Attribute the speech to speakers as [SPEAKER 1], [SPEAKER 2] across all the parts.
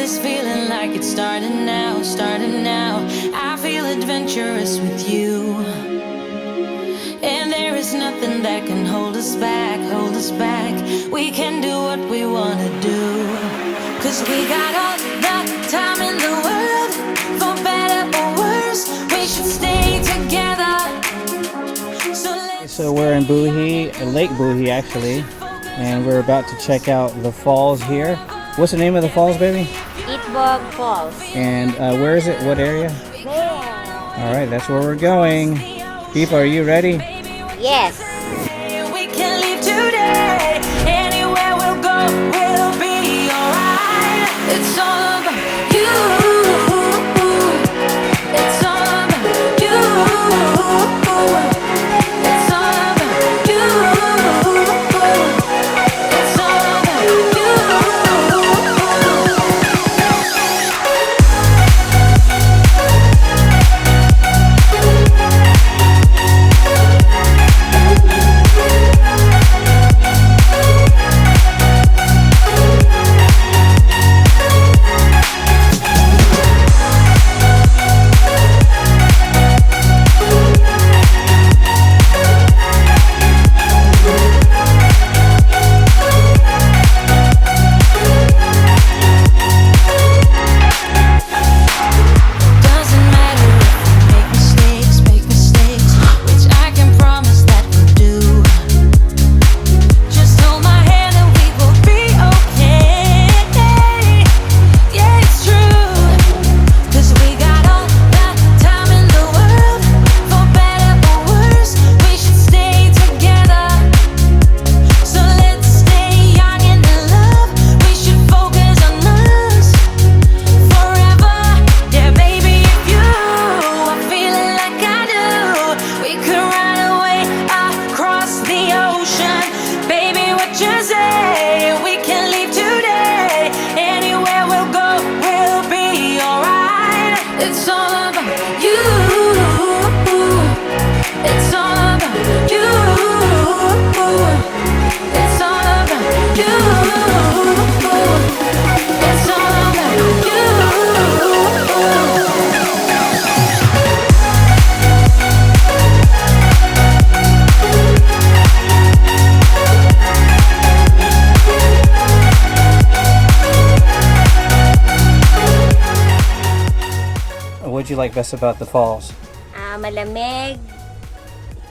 [SPEAKER 1] this feeling like it's starting now, starting now. I feel adventurous with you, and there is nothing that can hold us back, hold us back. We can do what we wanna do, 'cause we got all the time in the world. For better or worse, we should stay together.
[SPEAKER 2] So we're in Buhi, Lake Buhi actually, and we're about to check out the falls here. What's the name of the falls, baby?
[SPEAKER 3] Itbog Falls.
[SPEAKER 2] And where is it? What area?
[SPEAKER 3] There.
[SPEAKER 2] All right, that's where we're going. People, are you ready?
[SPEAKER 3] Yes.
[SPEAKER 1] We can leave today. Anywhere we'll go, we'll be alright. It's all about you. It's all about you. It's all about you. It's all about you. It's all about you. It's all about you. It's all about you. It's all about you.
[SPEAKER 2] What do you like best about the falls?
[SPEAKER 3] Malamig,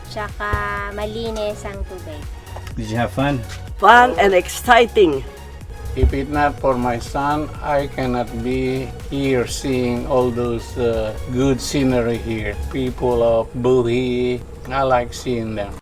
[SPEAKER 3] tsaka malinis ang tubig.
[SPEAKER 2] Did you have fun?
[SPEAKER 4] Fun and exciting.
[SPEAKER 5] If it not for my son, I cannot be here seeing all those good scenery here. People of Buhi, I like seeing them.